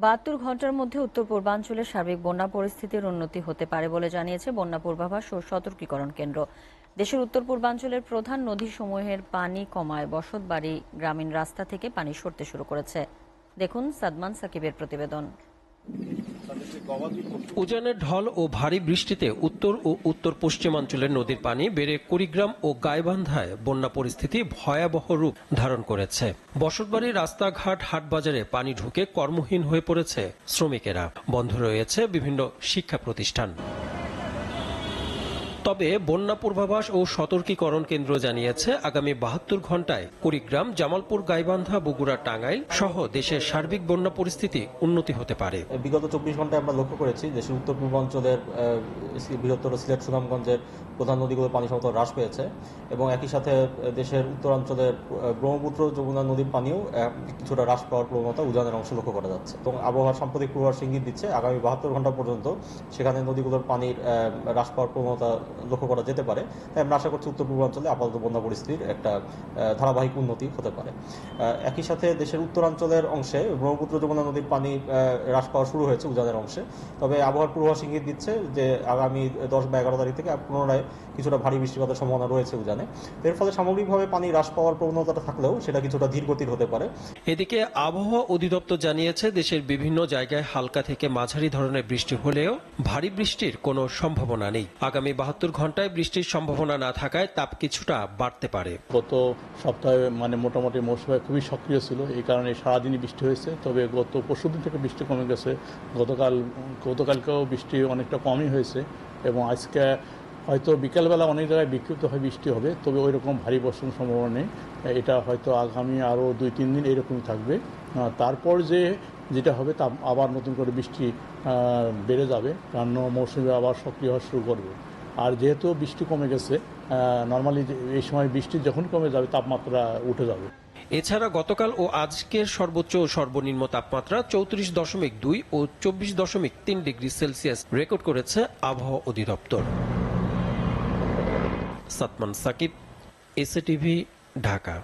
৭২ ঘন্টার মধ্যে উত্তর পূর্বাঞ্চলের সার্বিক বন্যা পরিস্থিতির উন্নতি হতে পারে বলে জানিয়েছে বন্যা পূর্বাভাস ও সতর্কীকরণ কেন্দ্র। দেশের উত্তর পূর্বাঞ্চলের প্রধান নদীসমূহের পানি কমায় বসতবাড়ি, গ্রামীণ রাস্তা থেকে পানি সরতে শুরু করেছে। দেখুন সাদমান সাকিবের প্রতিবেদন। উজানের ঢল ও ভারী বৃষ্টিতে উত্তর ও উত্তর পশ্চিমাঞ্চলের নদীর পানি বেড়ে কুড়িগ্রাম ও গাইবান্ধায় বন্যা পরিস্থিতি ভয়াবহ রূপ ধারণ করেছে। বসতবাড়ি, রাস্তাঘাট, হাটবাজারে পানি ঢুকে কর্মহীন হয়ে পড়েছে শ্রমিকেরা। বন্ধ রয়েছে বিভিন্ন শিক্ষা প্রতিষ্ঠান। তবে বন্যা পূর্বাভাস ও সতর্কীকরণ কেন্দ্র জানিয়েছে আগামী ৭২ ঘন্টায় কুড়িগ্রাম, জামালপুর, গাইবান্ধা, বগুড়া, টাঙ্গাইল সহ দেশের সার্বিক বন্যা পরিস্থিতি উন্নতি হতে পারে। বিগত ২৪ ঘন্টায় আমরা লক্ষ্য করেছি দেশের উত্তর পূর্বাঞ্চলের বৃহত্তর সিলেট, সুনামগঞ্জের প্রধান নদীগুলোর পানি সমতল হ্রাস পেয়েছে এবং একই সাথে দেশের উত্তরাঞ্চলের ব্রহ্মপুত্র, যমুনা নদীর পানিও কিছুটা হ্রাস পাওয়ার প্রবণতা উজানের অংশে লক্ষ্য করা যাচ্ছে এবং আবহাওয়ার সাম্প্রতিক পূর্বাভাস ইঙ্গিত দিচ্ছে আগামী ৭২ ঘন্টা পর্যন্ত সেখানে নদীগুলোর পানির হ্রাস পাওয়ার প্রবণতা লক্ষ্য করা যেতে পারে। তাই আমরা আশা করছি উত্তর পূর্বাঞ্চলে আপাতত বন্যা পরিস্থিতির একটা ধারাবাহিক উন্নতি হতে পারে। একই সাথে দেশের উত্তরাঞ্চলের অংশে ব্রহ্মপুত্র, যমুনা নদীর পানি হ্রাস পাওয়া শুরু হয়েছে উজানের অংশে। তবে আবহাওয়ার পূর্বাভাস ইঙ্গিত দিচ্ছে যে আগামী ১০ বা ১১ তারিখ থেকে পুনরায় কিছুটা ভারী বৃষ্টিপাতের সম্ভাবনা রয়েছে উজানে। এর ফলে সামগ্রিকভাবে পানি হ্রাস পাওয়ার প্রবণতাটা থাকলেও সেটা কিছুটা ধীরগতির হতে পারে। এদিকে আবহাওয়া অধিদপ্তর জানিয়েছে দেশের বিভিন্ন জায়গায় হালকা থেকে মাঝারি ধরনের বৃষ্টি হলেও ভারী বৃষ্টির কোনো সম্ভাবনা নেই। আগামী ৭২ ঘন্টায় বৃষ্টির সম্ভাবনা না থাকায় তাপ কিছুটা বাড়তে পারে। গত সপ্তাহে মোটামুটি মৌসুমে খুবই সক্রিয় ছিল, এই কারণে সারাদিনই বৃষ্টি হয়েছে। তবে গত পরশুদিন থেকে বৃষ্টি কমে গেছে। গতকালকেও বৃষ্টি অনেকটা কমই হয়েছে এবং আজকে হয়তো বিকালবেলা অনেক জায়গায় বিক্ষিপ্ত হয়ে বৃষ্টি হবে, তবে ওই রকম ভারী বর্ষণের সম্ভাবনা নেই। এটা হয়তো আগামী আরও ২-৩ দিন এরকমই থাকবে। তারপর যেটা হবে তা আবার নতুন করে বৃষ্টি বেড়ে যাবে, কারণ মৌসুমে আবার সক্রিয় হওয়া শুরু করবে। আর যেহেতু বৃষ্টি কমে গেছে, নর্মালি এই সময় বৃষ্টি যখন কমে যাবে তাপমাত্রা উঠে যাবে। এছাড়া গতকাল ও আজকের সর্বোচ্চ ও সর্বনিম্ন তাপমাত্রা ৩৪.২ ও ২৪.৩ ডিগ্রি সেলসিয়াস রেকর্ড করেছে আবহাওয়া অধিদপ্তর। সাদমান সাকিব, এসএটিভি, ঢাকা।